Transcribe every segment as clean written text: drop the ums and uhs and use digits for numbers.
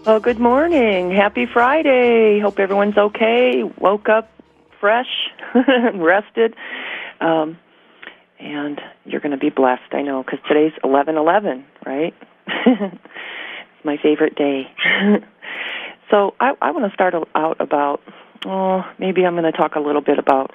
Well, good morning. Happy Friday. Hope everyone's okay. Woke up fresh, rested, and you're going to be blessed, I know, because today's 11/11, right? It's my favorite day. So I want to start out about, maybe I'm going to talk a little bit about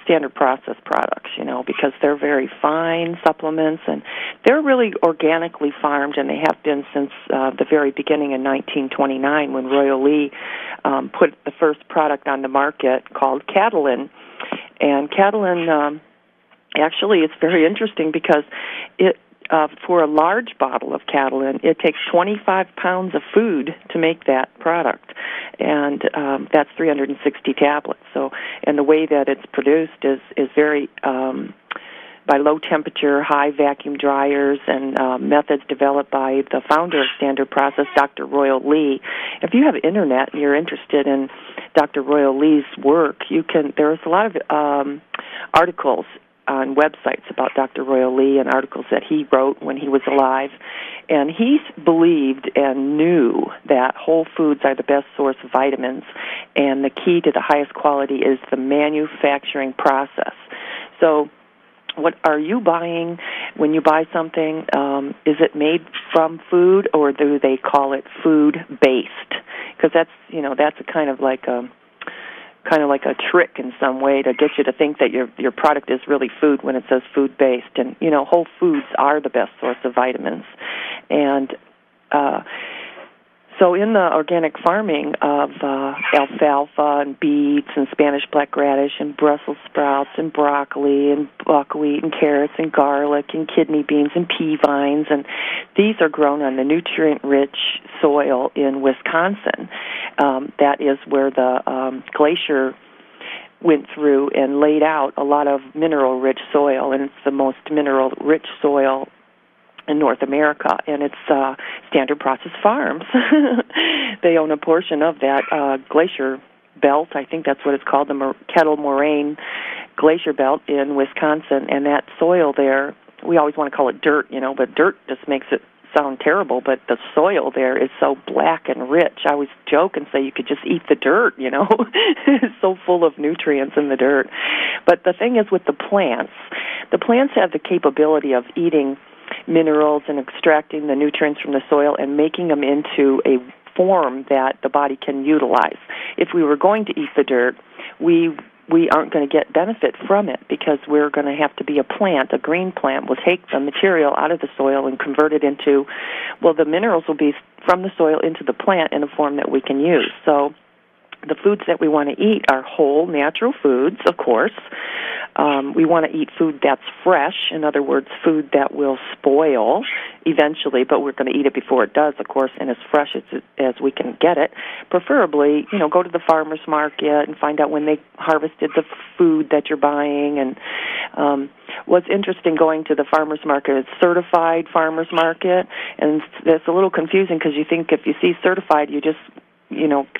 standard process products, because they're very fine supplements, and they're really organically farmed, and they have been since the very beginning in 1929 when Royal Lee put the first product on the market called Catalin. And Catalin, actually, it's very interesting because it for a large bottle of Catalin, it takes 25 pounds of food to make that product, and that's 360 tablets. So, and the way that it's produced is very by low temperature, high vacuum dryers, and methods developed by the founder of Standard Process, Dr. Royal Lee. If you have internet and you're interested in Dr. Royal Lee's work, there's a lot of articles on websites about Dr. Royal Lee and articles that he wrote when he was alive. And he believed and knew that whole foods are the best source of vitamins, and the key to the highest quality is the manufacturing process. So what are you buying when you buy something? Is it made from food, or do they call it food-based? Because that's a kind of like a trick in some way to get you to think that your product is really food when it says food-based. And, whole foods are the best source of vitamins. And so in the organic farming of alfalfa and beets and Spanish black radish and Brussels sprouts and broccoli and buckwheat and carrots and garlic and kidney beans and pea vines, and these are grown on the nutrient-rich soil in Wisconsin. That is where the glacier went through and laid out a lot of mineral-rich soil, and it's the most mineral-rich soil in North America, and it's Standard Process Farms. They own a portion of that glacier belt. I think that's what it's called, the Kettle Moraine Glacier Belt in Wisconsin. And that soil there, we always want to call it dirt, but dirt just makes it sound terrible, but the soil there is so black and rich. I always joke and say you could just eat the dirt, It's so full of nutrients in the dirt. But the thing is with the plants have the capability of eating minerals and extracting the nutrients from the soil and making them into a form that the body can utilize. If we were going to eat the dirt, we aren't going to get benefit from it because we're going to have to be a plant. A green plant will take the material out of the soil and convert it into, the minerals will be from the soil into the plant in a form that we can use. So the foods that we want to eat are whole, natural foods, of course. We want to eat food that's fresh, in other words, food that will spoil eventually, but we're going to eat it before it does, of course, and as fresh as we can get it. Preferably, go to the farmer's market and find out when they harvested the food that you're buying. And what's interesting going to the farmer's market is certified farmer's market, and it's a little confusing because you think if you see certified, you just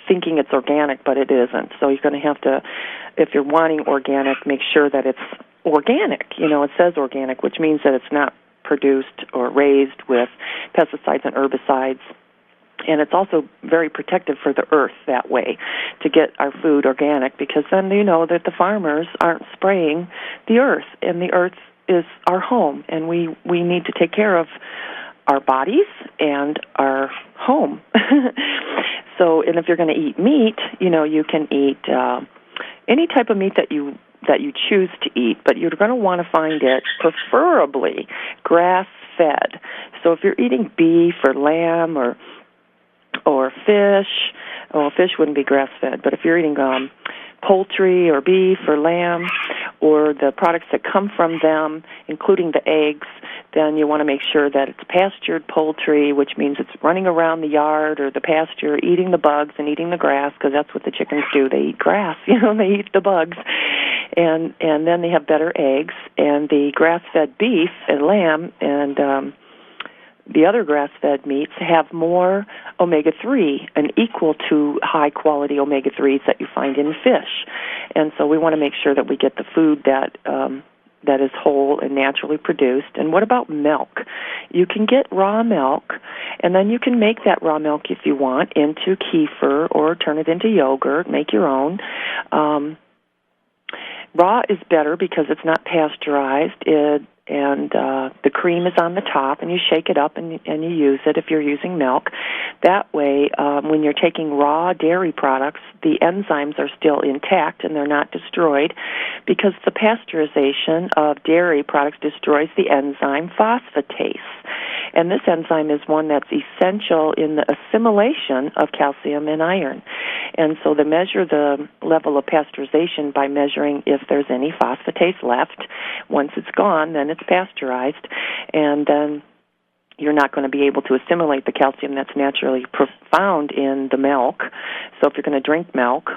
thinking it's organic, but it isn't. So you're going to have to, if you're wanting organic, make sure that it's organic. It says organic, which means that it's not produced or raised with pesticides and herbicides. And it's also very protective for the earth that way, to get our food organic, because then that the farmers aren't spraying the earth, and the earth is our home, and we need to take care of our bodies and our home. So, and if you're going to eat meat, you can eat any type of meat that you choose to eat, but you're going to want to find it preferably grass-fed. So if you're eating beef or lamb or fish, fish wouldn't be grass-fed, but if you're eating poultry or beef or lamb or the products that come from them, including the eggs, then you want to make sure that it's pastured poultry, which means it's running around the yard or the pasture, eating the bugs and eating the grass, because that's what the chickens do. They eat grass, they eat the bugs. And then they have better eggs. And the grass-fed beef and lamb and the other grass-fed meats have more omega-3 and equal to high-quality omega-3s that you find in fish. And so we want to make sure that we get the food that that is whole and naturally produced. And what about milk? You can get raw milk, and then you can make that raw milk, if you want, into kefir or turn it into yogurt, make your own. Raw is better because it's not pasteurized, and the cream is on the top, and you shake it up and you use it if you're using milk. That way, when you're taking raw dairy products, the enzymes are still intact and they're not destroyed, because the pasteurization of dairy products destroys the enzyme phosphatase. And this enzyme is one that's essential in the assimilation of calcium and iron. And so they measure the level of pasteurization by measuring if there's any phosphatase left. Once it's gone, then it's pasteurized, and then you're not going to be able to assimilate the calcium that's naturally found in the milk. So if you're going to drink milk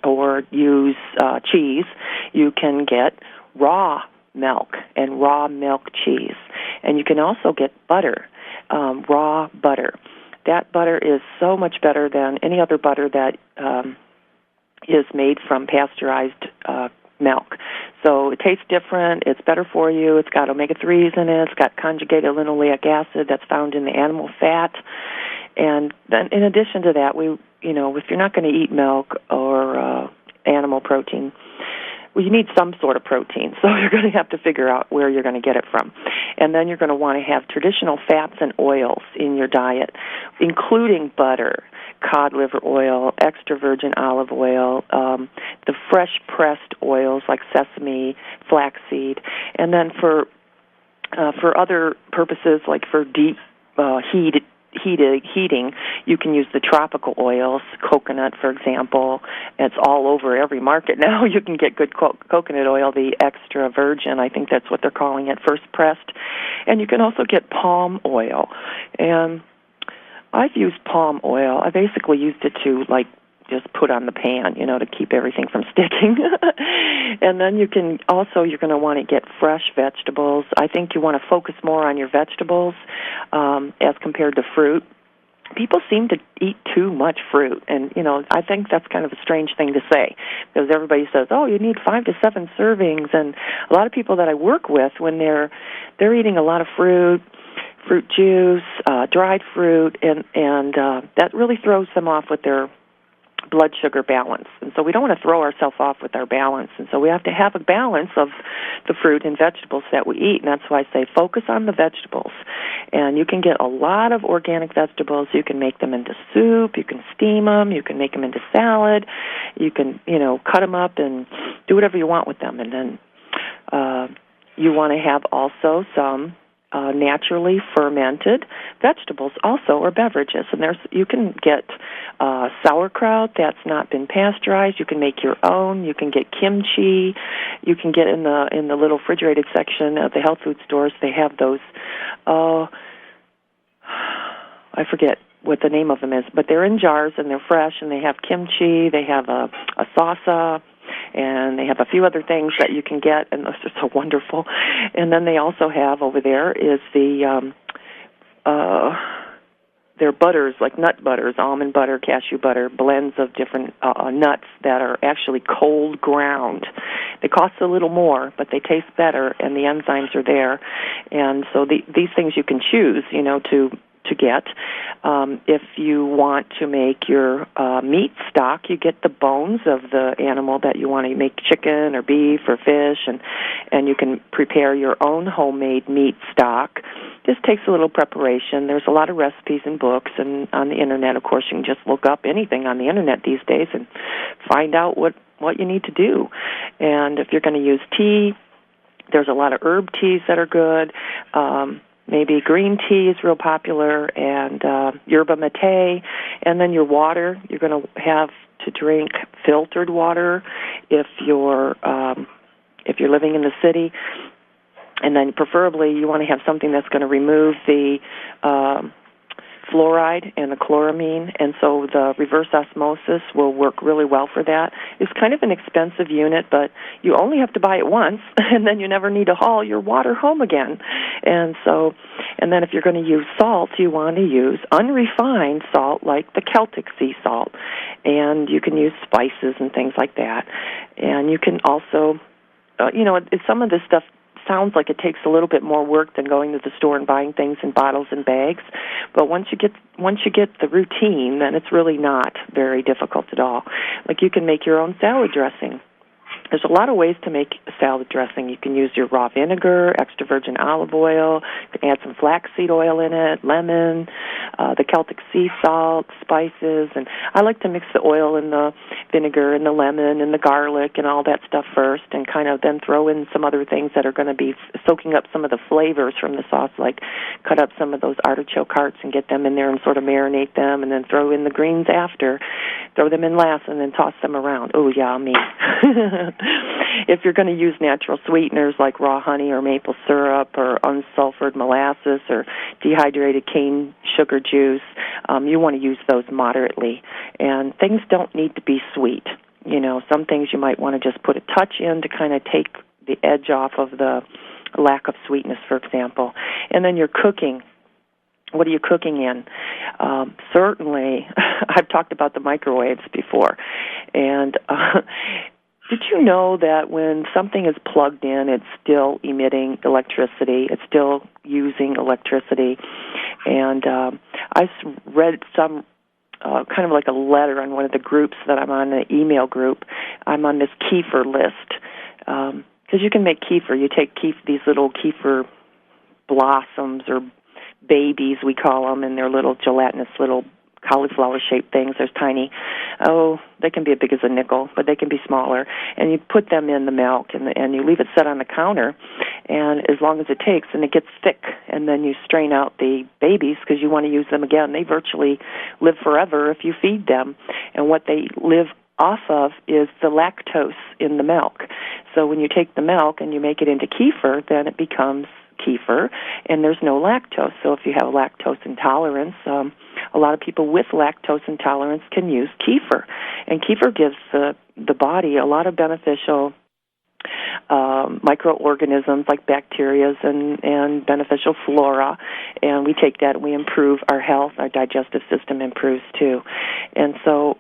or use cheese, you can get raw milk and raw milk cheese. And you can also get butter, raw butter. That butter is so much better than any other butter that is made from pasteurized milk. So it tastes different. It's better for you. It's got omega-3s in it. It's got conjugated linoleic acid that's found in the animal fat. And then in addition to that, if you're not going to eat milk or animal protein, well, you need some sort of protein, so you're going to have to figure out where you're going to get it from. And then you're going to want to have traditional fats and oils in your diet, including butter, cod liver oil, extra virgin olive oil, the fresh pressed oils like sesame, flaxseed. And then for other purposes, like for deep heating, you can use the tropical oils, coconut, for example. It's all over every market now. You can get good coconut oil, the extra virgin, I think that's what they're calling it, first pressed. And you can also get palm oil. And I've used palm oil. I basically used it to, just put on the pan, to keep everything from sticking. And then you're going to want to get fresh vegetables. I think you want to focus more on your vegetables as compared to fruit. People seem to eat too much fruit, and, I think that's kind of a strange thing to say, because everybody says, oh, you need 5 to 7 servings, and a lot of people that I work with, when they're eating a lot of fruit juice, dried fruit, and that really throws them off with their blood sugar balance. And so we don't want to throw ourselves off with our balance. And so we have to have a balance of the fruit and vegetables that we eat. And that's why I say focus on the vegetables. And you can get a lot of organic vegetables. You can make them into soup. You can steam them. You can make them into salad. You can, cut them up and do whatever you want with them. And then you want to have also some naturally fermented vegetables also, or beverages. And you can get sauerkraut that's not been pasteurized. You can make your own. You can get kimchi. You can get in the little refrigerated section of the health food stores. They have those. I forget what the name of them is, but they're in jars and they're fresh. And they have kimchi. They have a salsa. And they have a few other things that you can get, and those are so wonderful. And then they also have over there is their butters, like nut butters, almond butter, cashew butter, blends of different nuts that are actually cold ground. They cost a little more, but they taste better, and the enzymes are there. And so these things you can choose, to get. If you want to make your meat stock, you get the bones of the animal that you want to make chicken or beef or fish, and you can prepare your own homemade meat stock. This takes a little preparation. There's a lot of recipes and books, and on the Internet, of course, you can just look up anything on the Internet these days and find out what you need to do. And if you're going to use tea, there's a lot of herb teas that are good. Maybe green tea is real popular, and yerba mate. And then your water, you're going to have to drink filtered water if you're living in the city. And then preferably you want to have something that's going to remove the fluoride and the chloramine, and so the reverse osmosis will work really well for that. It's kind of an expensive unit, but you only have to buy it once, and then you never need to haul your water home again. And then if you're going to use salt, you want to use unrefined salt like the Celtic sea salt, and you can use spices and things like that. And you can also, some of this stuff sounds like it takes a little bit more work than going to the store and buying things in bottles and bags. But once you get the routine, then it's really not very difficult at all. Like you can make your own salad dressing. There's a lot of ways to make a salad dressing. You can use your raw vinegar, extra virgin olive oil. You can add some flaxseed oil in it, lemon, the Celtic sea salt, spices. And I like to mix the oil and the vinegar and the lemon and the garlic and all that stuff first, and kind of then throw in some other things that are going to be soaking up some of the flavors from the sauce, like cut up some of those artichoke hearts and get them in there and sort of marinate them, and then throw in the greens after. Throw them in last and then toss them around. Oh, yummy. If you're going to use natural sweeteners like raw honey or maple syrup or unsulfured molasses or dehydrated cane sugar juice, you want to use those moderately. And things don't need to be sweet. You know, some things you might want to just put a touch in to kind of take the edge off of the lack of sweetness, for example. And then you're cooking. What are you cooking in? Certainly, I've talked about the microwaves before. And did you know that when something is plugged in, it's still emitting electricity? It's still using electricity. And I read some kind of like a letter on one of the groups that I'm on, the email group. I'm on this kefir list. Because you can make kefir. You take these little kefir blossoms or babies, we call them, and they're little gelatinous little cauliflower-shaped things. There's tiny, they can be as big as a nickel, but they can be smaller. And you put them in the milk, and you leave it set on the counter, and as long as it takes, and it gets thick, and then you strain out the babies because you want to use them again. They virtually live forever if you feed them, and what they live off of is the lactose in the milk. So when you take the milk and you make it into kefir, then it becomes kefir, and there's no lactose. So if you have lactose intolerance, a lot of people with lactose intolerance can use kefir. And kefir gives the body a lot of beneficial microorganisms like bacteria and beneficial flora, and we take that and we improve our health. Our digestive system improves too. And so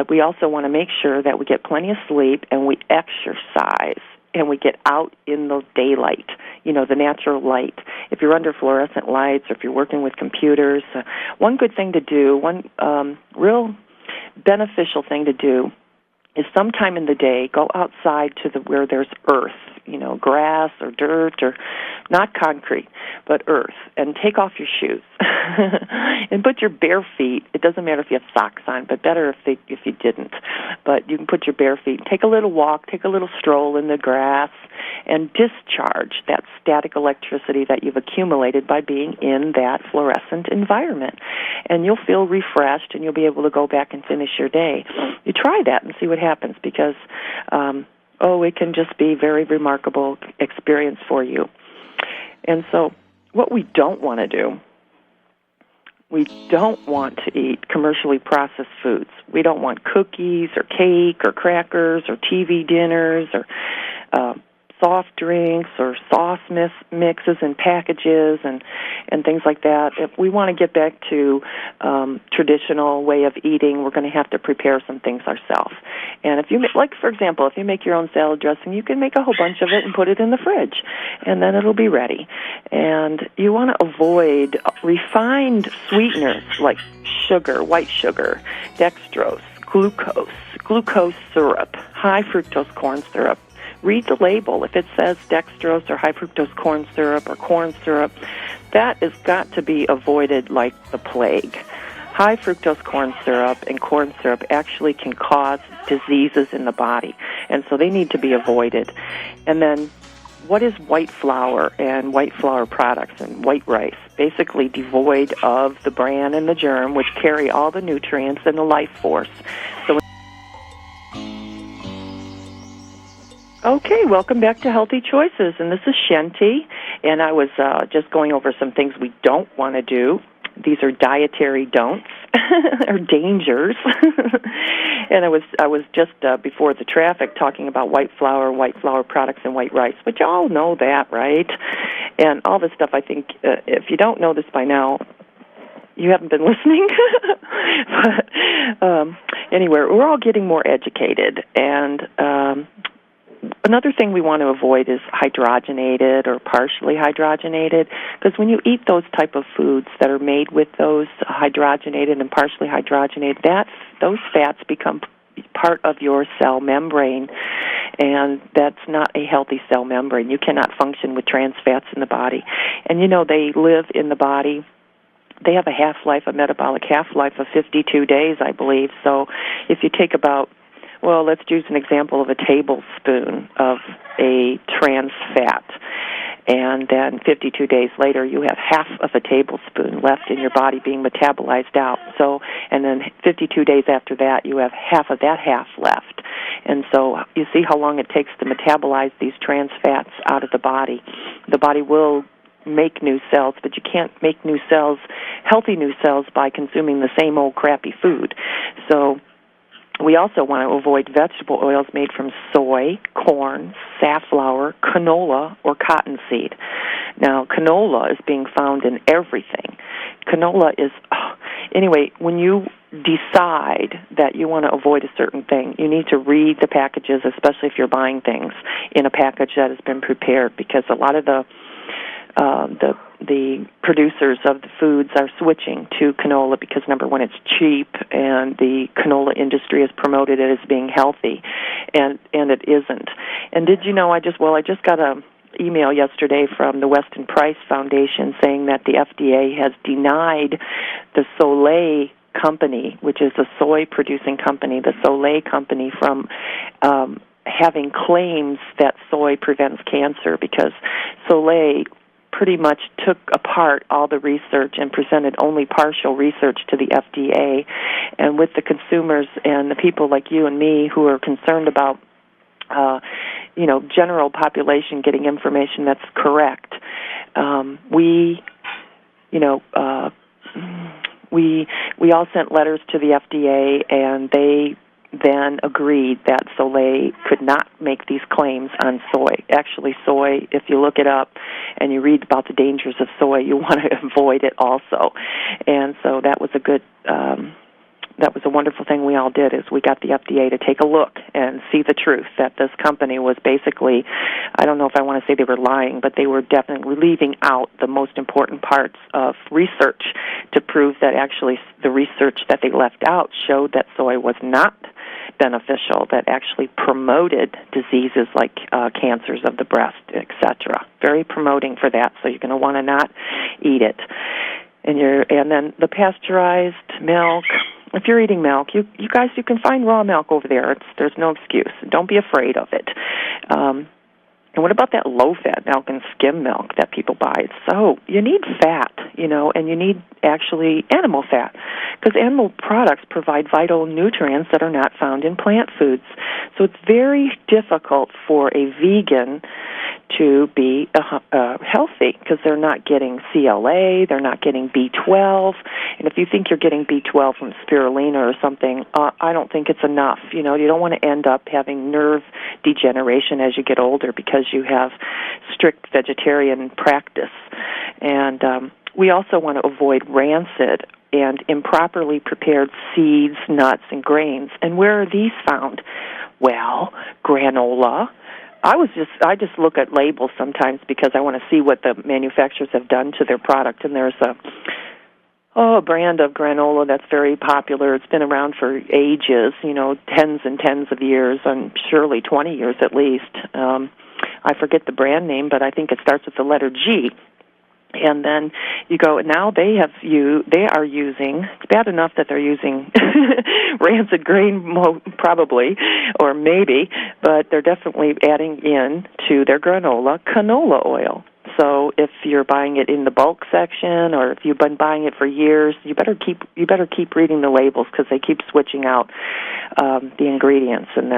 we also want to make sure that we get plenty of sleep and we exercise and we get out in the daylight, the natural light. If you're under fluorescent lights or if you're working with computers, one good thing to do, one real beneficial thing to do is sometime in the day go outside to where there's earth, grass or dirt or not concrete, but earth, and take off your shoes and put your bare feet. It doesn't matter if you have socks on, but better if you didn't. But you can put your bare feet, take a little walk, take a little stroll in the grass, and discharge that static electricity that you've accumulated by being in that fluorescent environment. And you'll feel refreshed, and you'll be able to go back and finish your day. You try that and see what happens, because it can just be a very remarkable experience for you. And so what we don't want to do, we don't want to eat commercially processed foods. We don't want cookies or cake or crackers or TV dinners or soft drinks or sauce mixes and packages and things like that. If we want to get back to traditional way of eating, we're going to have to prepare some things ourselves. And if you for example, if you make your own salad dressing, you can make a whole bunch of it and put it in the fridge, and then it'll be ready. And you want to avoid refined sweeteners like sugar, white sugar, dextrose, glucose syrup, high fructose corn syrup. Read the label. If it says dextrose or high fructose corn syrup or corn syrup, that has got to be avoided like the plague. High fructose corn syrup and corn syrup actually can cause diseases in the body, and so they need to be avoided. And then what is white flour and white flour products and white rice? Basically devoid of the bran and the germ, which carry all the nutrients and the life force. So okay, welcome back to Healthy Choices, and this is Shanti, and I was just going over some things we don't want to do. These are dietary don'ts or dangers. And I was just before the traffic talking about white flour products, and white rice, but you all know that, right? And all this stuff, I think, if you don't know this by now, you haven't been listening. But anyway, we're all getting more educated, and Another thing we want to avoid is hydrogenated or partially hydrogenated, because when you eat those type of foods that are made with those hydrogenated and partially hydrogenated, those fats become part of your cell membrane, and that's not a healthy cell membrane. You cannot function with trans fats in the body. And they live in the body. They have a metabolic half-life of 52 days, I believe. So if you take about, let's use an example of a tablespoon of a trans fat, and then 52 days later you have half of a tablespoon left in your body being metabolized out. So, and then 52 days after that you have half of that half left. And so you see how long it takes to metabolize these trans fats out of the body. The body will make new cells, but you can't make new cells, healthy new cells, by consuming the same old crappy food. So we also want to avoid vegetable oils made from soy, corn, safflower, canola, or cottonseed. Now, canola is being found in everything. Canola is, anyway, when you decide that you want to avoid a certain thing, you need to read the packages, especially if you're buying things in a package that has been prepared, because a lot of the producers of the foods are switching to canola because, number one, it's cheap, and the canola industry has promoted it as being healthy, and it isn't. And did you know, I just got a email yesterday from the Weston Price Foundation saying that the FDA has denied the Soleil company, which is a soy-producing company, the Soleil company, from having claims that soy prevents cancer, because Soleil pretty much took apart all the research and presented only partial research to the FDA. And with the consumers and the people like you and me who are concerned about general population getting information that's correct, we all sent letters to the FDA, and they then agreed that Soleil could not make these claims on soy. Actually, soy, if you look it up and you read about the dangers of soy, you want to avoid it also. And so that was a wonderful thing we all did, is we got the FDA to take a look and see the truth, that this company was basically, I don't know if I want to say they were lying, but they were definitely leaving out the most important parts of research to prove that actually the research that they left out showed that soy was not beneficial, that actually promoted diseases like cancers of the breast, etc. Very promoting for that, so you're going to want to not eat it. And then the pasteurized milk. If you're eating milk, you guys, you can find raw milk over there. There's no excuse. Don't be afraid of it. And what about that low-fat milk and skim milk that people buy? You need fat, and you need actually animal fat, because animal products provide vital nutrients that are not found in plant foods. So it's very difficult for a vegan to be healthy, because they're not getting CLA, they're not getting B12, and if you think you're getting B12 from spirulina or something, I don't think it's enough. You don't want to end up having nerve degeneration as you get older because you have strict vegetarian practice. And we also want to avoid rancid and improperly prepared seeds, nuts, and grains. And where are these found? Well, granola. I just look at labels sometimes because I want to see what the manufacturers have done to their product. And there's a brand of granola that's very popular. It's been around for ages, tens and tens of years, and surely 20 years at least. I forget the brand name, but I think it starts with the letter G. And then you go, now they are using, it's bad enough that they're using rancid grain probably, or maybe, but they're definitely adding in to their granola canola oil. So if you're buying it in the bulk section, or if you've been buying it for years, you better keep reading the labels, because they keep switching out the ingredients, and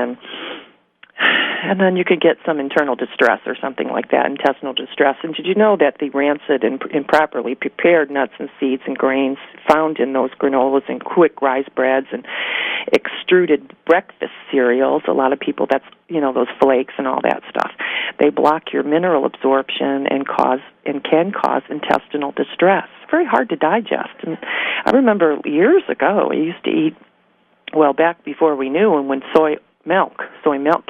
then you could get some internal distress or something like that, intestinal distress. And did you know that the rancid and improperly prepared nuts and seeds and grains found in those granolas and quick rise breads and extruded breakfast cereals, a lot of people, that's, those flakes and all that stuff, they block your mineral absorption and can cause intestinal distress. Very hard to digest. And I remember years ago, I used to eat, back before we knew, and when soy milk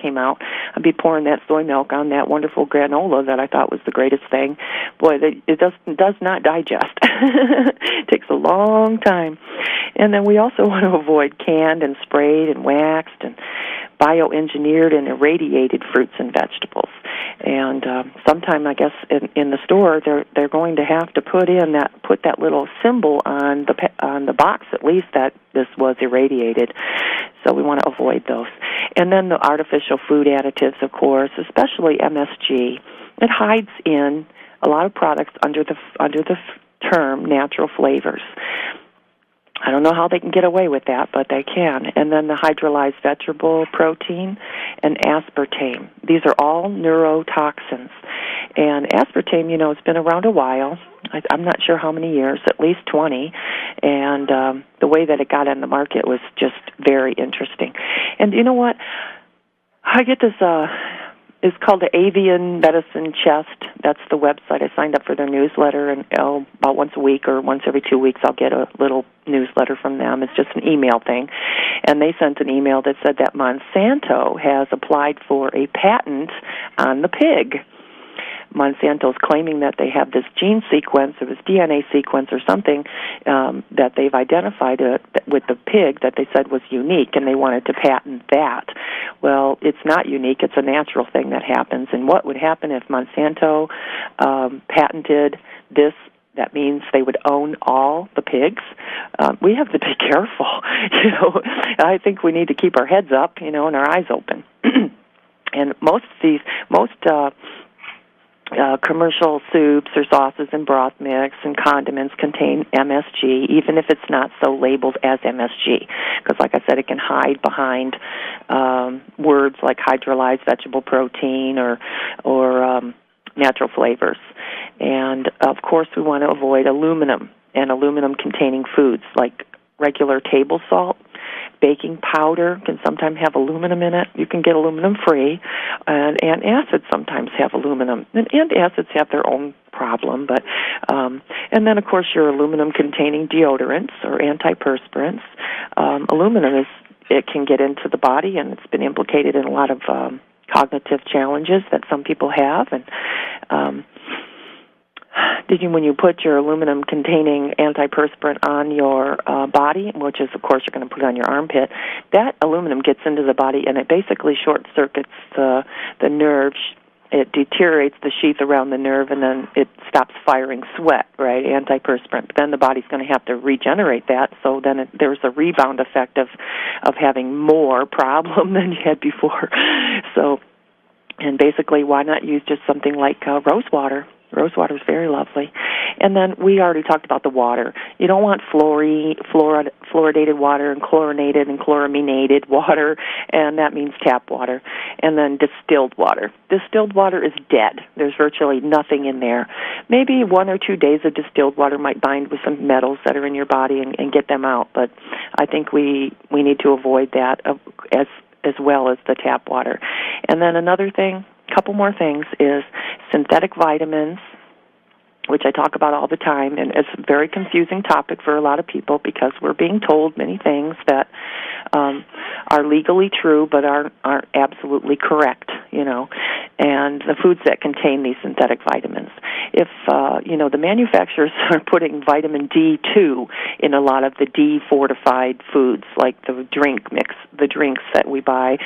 came out, I I'd be pouring that soy milk on that wonderful granola that I thought was the greatest thing. Boy, it does not digest. It takes a long time. And then we also want to avoid canned and sprayed and waxed and bioengineered and irradiated fruits and vegetables. And sometime, I guess, in the store, they're going to have to put that little symbol on the box, at least, that this was irradiated. So we want to avoid those. And then the artificial food additives, of course, especially MSG. It hides in a lot of products under the term natural flavors. I don't know how they can get away with that, but they can. And then the hydrolyzed vegetable protein and aspartame. These are all neurotoxins. And aspartame, it's been around a while. I'm not sure how many years, at least 20. And the way that it got on the market was just very interesting. And you know what? I get this... It's called the Avian Medicine Chest. That's the website. I signed up for their newsletter, and about once a week or once every 2 weeks I'll get a little newsletter from them. It's just an email thing. And they sent an email that said that Monsanto has applied for a patent on the pig. Monsanto's claiming that they have this gene sequence or this DNA sequence or something that they've identified with the pig that they said was unique, and they wanted to patent that. Well, it's not unique. It's a natural thing that happens. And what would happen if Monsanto patented this? That means they would own all the pigs. We have to be careful. I think we need to keep our heads up, and our eyes open. And most commercial soups or sauces and broth mix and condiments contain MSG, even if it's not so labeled as MSG, because, like I said, it can hide behind words like hydrolyzed vegetable protein or natural flavors. And, of course, we want to avoid aluminum and aluminum-containing foods like regular table salt. Baking powder can sometimes have aluminum in it. You can get aluminum-free. And antacids sometimes have aluminum. And antacids have their own problem. And then, of course, your aluminum-containing deodorants or antiperspirants. Aluminum it can get into the body, and it's been implicated in a lot of cognitive challenges that some people have. And when you put your aluminum-containing antiperspirant on your body, which is, of course, you're going to put it on your armpit, that aluminum gets into the body, and it basically short-circuits the nerve. It deteriorates the sheath around the nerve, and then it stops firing sweat, right, antiperspirant. But then the body's going to have to regenerate that, so then there's a rebound effect of having more problem than you had before. So, and basically, why not use just something like rose water? Rose water is very lovely. And then we already talked about the water. You don't want fluoridated water and chlorinated and chloraminated water, and that means tap water. And then distilled water. Distilled water is dead. There's virtually nothing in there. Maybe 1 or 2 days of distilled water might bind with some metals that are in your body and get them out, but I think we need to avoid that as well as the tap water. And then another thing, couple more things, is synthetic vitamins, which I talk about all the time, and it's a very confusing topic for a lot of people because we're being told many things that are legally true but aren't absolutely correct, and the foods that contain these synthetic vitamins. If, the manufacturers are putting vitamin D2 in a lot of the D-fortified foods, like the drinks that we buy,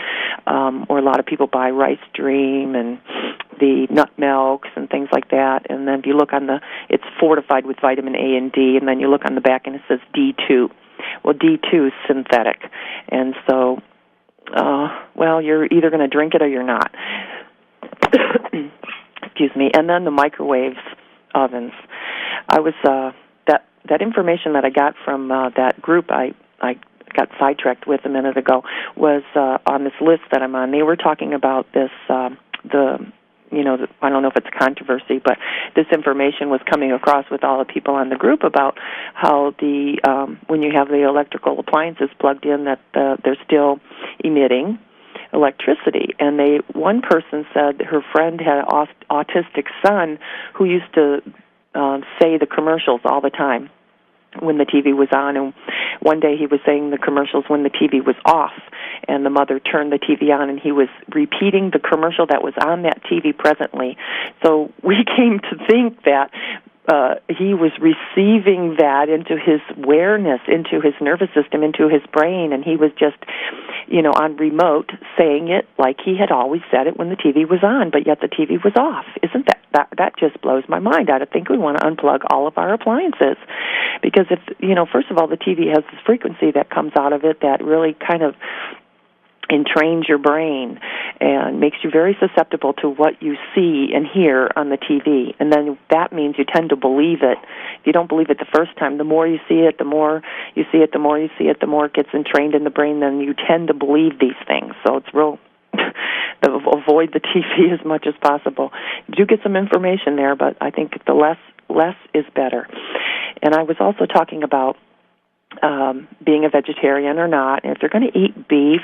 or a lot of people buy Rice Dream and the nut milks and things like that, and then if you look on it's fortified with vitamin A and D, and then you look on the back and it says D2. Well, D2 is synthetic, and so, you're either going to drink it or you're not. Excuse me. And then the microwaves, ovens. I was that information that I got from that group I got sidetracked with a minute ago was on this list that I'm on. They were talking about this I don't know if it's a controversy, but this information was coming across with all the people on the group about how when you have the electrical appliances plugged in, that they're still emitting electricity. And one person said her friend had an autistic son who used to say the commercials all the time. when the TV was on, and one day he was saying the commercials when the TV was off, and the mother turned the TV on, and he was repeating the commercial that was on that TV presently. So we came to think that he was receiving that into his awareness, into his nervous system, into his brain, and he was just, on remote saying it like he had always said it when the TV was on, but yet the TV was off. Isn't that just blows my mind. I think we want to unplug all of our appliances, because if, first of all, the TV has this frequency that comes out of it that really kind of entrains your brain and makes you very susceptible to what you see and hear on the TV. And then that means you tend to believe it. If you don't believe it the first time, the more you see it, the more you see it, the more you see it, the more it gets entrained in the brain, then you tend to believe these things. So it's real avoid the TV as much as possible. You do get some information there, but I think the less is better. And I was also talking about being a vegetarian or not, and if you're going to eat beef,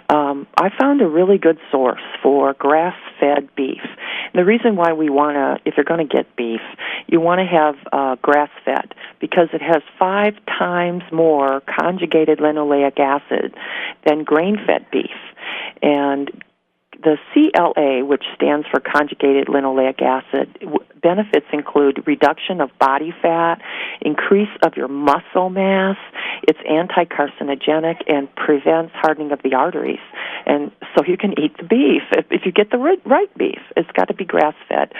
I found a really good source for grass-fed beef. And the reason why we want to, if you're going to get beef, you want to have grass-fed because it has 5 times more conjugated linoleic acid than grain-fed beef. And the CLA, which stands for conjugated linoleic acid, benefits include reduction of body fat, increase of your muscle mass, it's anti-carcinogenic, and prevents hardening of the arteries. And so you can eat the beef. If you get the right beef, it's got to be grass-fed.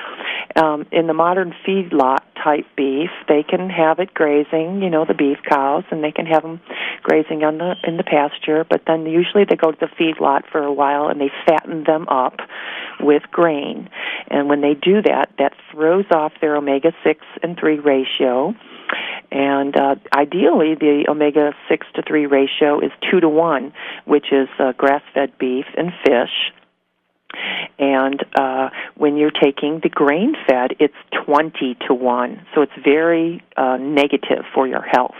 In the modern feedlot-type beef, they can have it grazing, the beef cows, and they can have them grazing in the pasture, but then usually they go to the feedlot for a while and they fatten them up with grain. And when they do that, that throws off their omega-6 and 3 ratio. And ideally, the omega-6 to 3 ratio is 2 to 1, which is grass-fed beef and fish. And when you're taking the grain-fed, it's 20 to 1. So it's very negative for your health.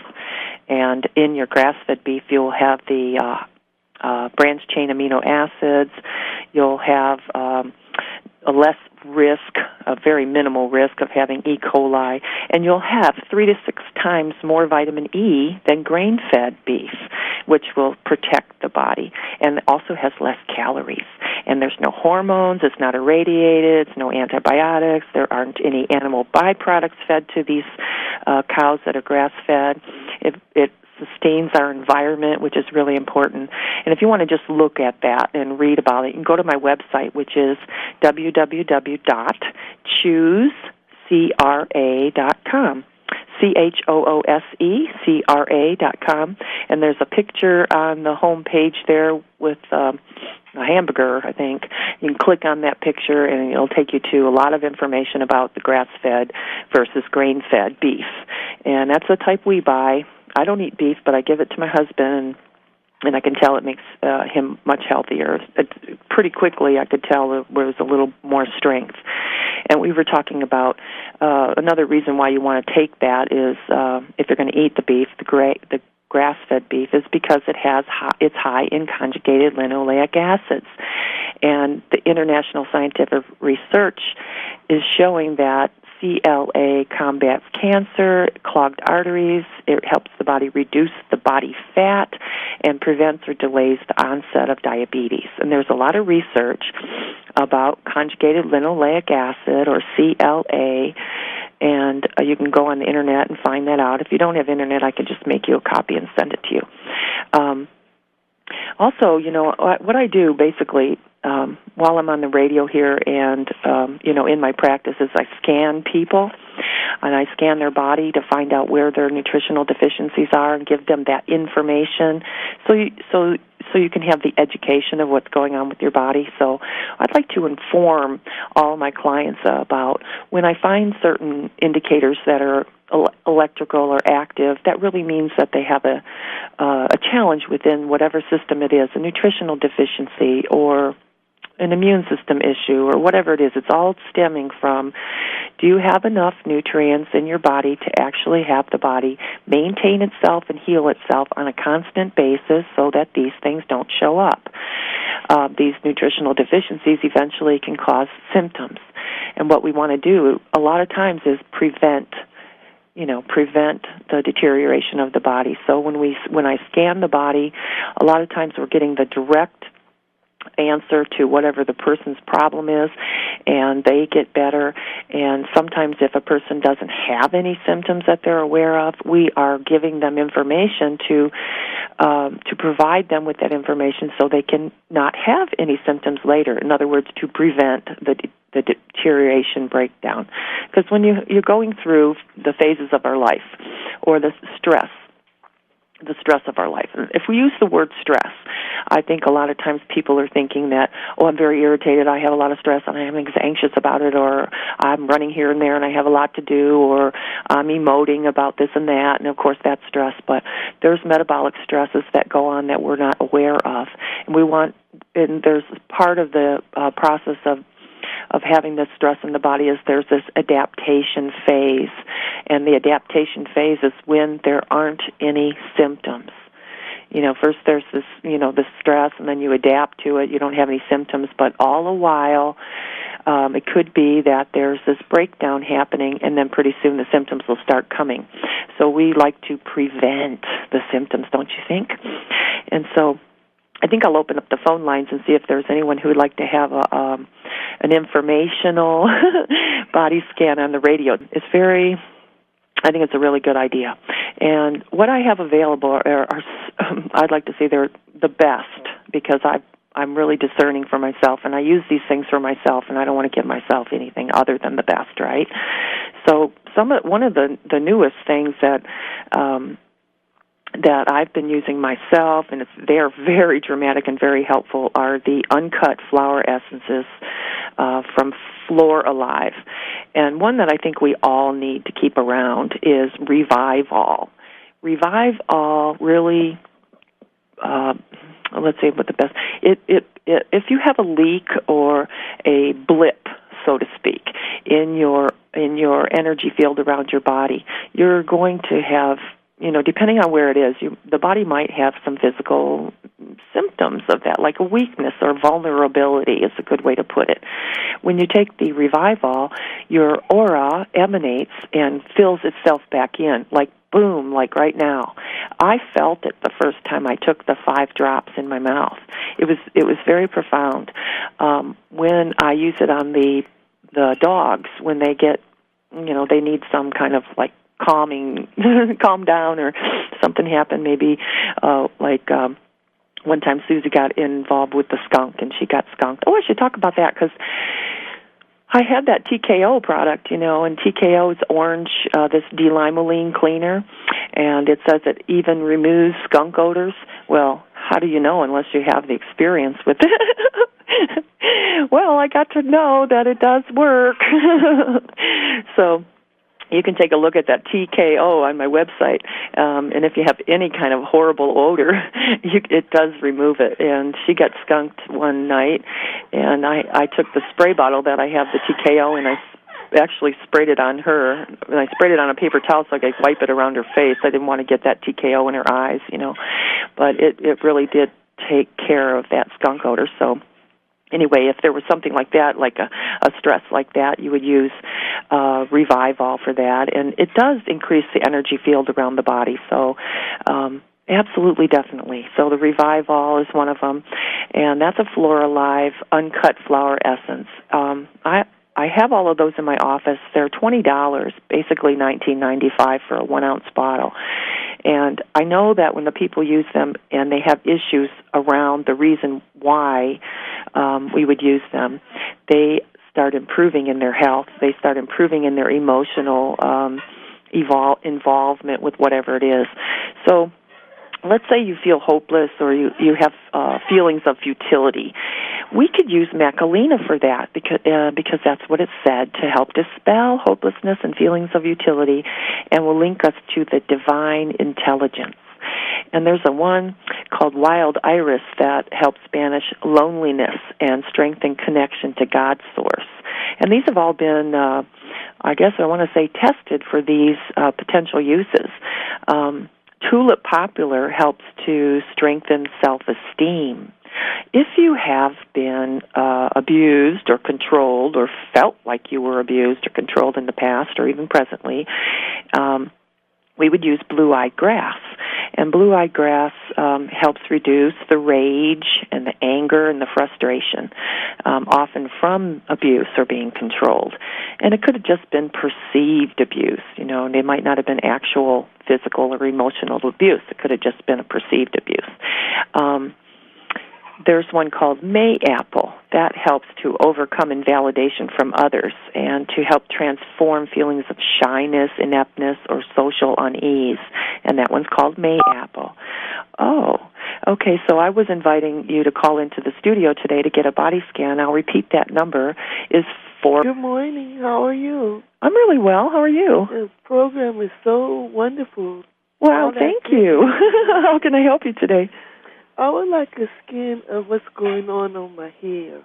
And in your grass-fed beef, you'll have the branched-chain amino acids. You'll have a less risk, a very minimal risk of having E. coli, and you'll have 3 to 6 times more vitamin E than grain-fed beef, which will protect the body, and also has less calories. And there's no hormones, it's not irradiated, it's no antibiotics, there aren't any animal byproducts fed to these cows that are grass-fed. It sustains our environment, which is really important. And if you want to just look at that and read about it, you can go to my website, which is www.choosecra.com. CHOOSECRA.com, and there's a picture on the home page there with a hamburger, I think. You can click on that picture, and it'll take you to a lot of information about the grass-fed versus grain-fed beef. And that's the type we buy. I don't eat beef, but I give it to my husband, and I can tell it makes him much healthier. Pretty quickly, I could tell there was a little more strength. And we were talking about another reason why you want to take that is if you're going to eat the beef, the grass-fed beef, is because it's high in conjugated linoleic acids. And the international scientific research is showing that CLA combats cancer, clogged arteries, it helps the body reduce the body fat, and prevents or delays the onset of diabetes. And there's a lot of research about conjugated linoleic acid, or CLA, and you can go on the Internet and find that out. If you don't have Internet, I could just make you a copy and send it to you. Also, what I do basically while I'm on the radio here and, in my practice is I scan people, and I scan their body to find out where their nutritional deficiencies are and give them that information so you can have the education of what's going on with your body. So I'd like to inform all my clients about when I find certain indicators that are electrical or active, that really means that they have a challenge within whatever system it is, a nutritional deficiency or an immune system issue or whatever it is. It's all stemming from, do you have enough nutrients in your body to actually have the body maintain itself and heal itself on a constant basis so that these things don't show up? These nutritional deficiencies eventually can cause symptoms. And what we want to do a lot of times is prevent prevent the deterioration of the body. So when I scan the body, a lot of times we're getting the direct answer to whatever the person's problem is, and they get better. And sometimes if a person doesn't have any symptoms that they're aware of, we are giving them information to provide them with that information so they can not have any symptoms later. In other words, to prevent the deterioration breakdown. Because when you're going through the phases of our life or the stress of our life. If we use the word stress, I think a lot of times people are thinking that, I'm very irritated, I have a lot of stress, and I'm anxious about it, or I'm running here and there and I have a lot to do, or I'm emoting about this and that, and of course that's stress. But there's metabolic stresses that go on that we're not aware of. And there's part of the process of having this stress in the body is there's this adaptation phase. And the adaptation phase is when there aren't any symptoms. First there's this, this stress, and then you adapt to it. You don't have any symptoms, but all the while, it could be that there's this breakdown happening, and then pretty soon the symptoms will start coming. So we like to prevent the symptoms, don't you think? And so I think I'll open up the phone lines and see if there's anyone who would like to have an informational body scan on the radio. I think it's a really good idea. And what I have available are I'd like to say they're the best, because I'm really discerning for myself, and I use these things for myself, and I don't want to give myself anything other than the best, right? So one of the newest things that I've been using myself, and they're very dramatic and very helpful, are the uncut flower essences from Flor Alive. And one that I think we all need to keep around is Revive All. Revive All really, let's say what the best, if you have a leak or a blip, so to speak, in your energy field around your body, you're going to have, depending on where it is, the body might have some physical symptoms of that, like a weakness or vulnerability is a good way to put it. When you take the Revive All, your aura emanates and fills itself back in, like boom, like right now. I felt it the first time I took the 5 drops in my mouth. It was very profound. When I use it on the dogs, when they get, they need some kind of like calm down, or something happened, maybe one time Susie got involved with the skunk, and she got skunked. I should talk about that, because I had that TKO product, and TKO is orange, this D-limonene cleaner, and it says it even removes skunk odors. Well, how do you know unless you have the experience with it? Well, I got to know that it does work. So you can take a look at that TKO on my website, and if you have any kind of horrible odor, it does remove it. And she got skunked one night, and I took the spray bottle that I have, the TKO, and I actually sprayed it on her, and I sprayed it on a paper towel so I could wipe it around her face. I didn't want to get that TKO in her eyes, but it really did take care of that skunk odor. So anyway, if there was something like that, like a stress like that, you would use Revive All for that. And it does increase the energy field around the body. So absolutely, definitely. So the Revive All is one of them. And that's a Flor Alive uncut flower essence. I have all of those in my office. They're $20, basically $19.95 for a 1-ounce bottle. And I know that when the people use them and they have issues around the reason why we would use them, they start improving in their health. They start improving in their emotional involvement with whatever it is. So let's say you feel hopeless, or you have feelings of futility. We could use Macalina for that, because that's what it said, to help dispel hopelessness and feelings of utility, and will link us to the divine intelligence. And there's a one called Wild Iris that helps banish loneliness and strengthen connection to God's source. And these have all been, tested for these potential uses. Tulip Popular helps to strengthen self-esteem. If you have been abused or controlled or felt like you were abused or controlled in the past or even presently, we would use blue-eyed grass. And blue-eyed grass helps reduce the rage and the anger and the frustration, often from abuse or being controlled. And it could have just been perceived abuse. And it might not have been actual physical or emotional abuse. It could have just been a perceived abuse. There's one called Mayapple. That helps to overcome invalidation from others and to help transform feelings of shyness, ineptness, or social unease. And that one's called Mayapple. Oh, okay, so I was inviting you to call into the studio today to get a body scan. I'll repeat that number. Is 4... Good morning. How are you? I'm really well. How are you? The program is so wonderful. Well, thank you. How can I help you today? I would like a scan of what's going on my hair.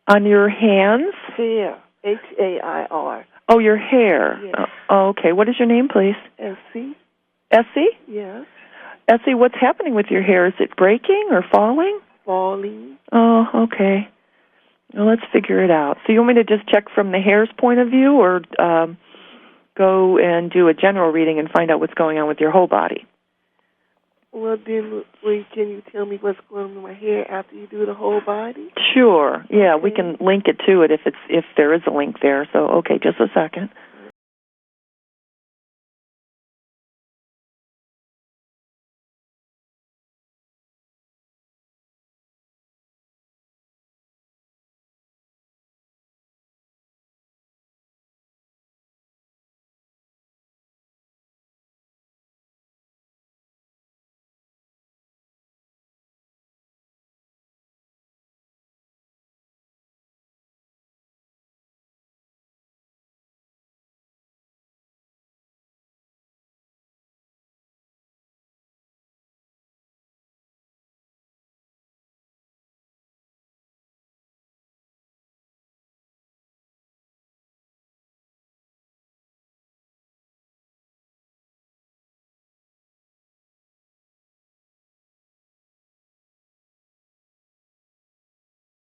On your hands? Hair. H-A-I-R. Oh, your hair. Yes. Okay. What is your name, please? Essie. Essie? Yes. Essie, what's happening with your hair? Is it breaking or falling? Falling. Oh, okay. Well, let's figure it out. So you want me to just check from the hair's point of view or go and do a general reading and find out what's going on with your whole body? Well, then, can you tell me what's going on with my hair after you do the whole body? Sure. Yeah, okay. We can link it to it if there is a link there. So, okay, just a second.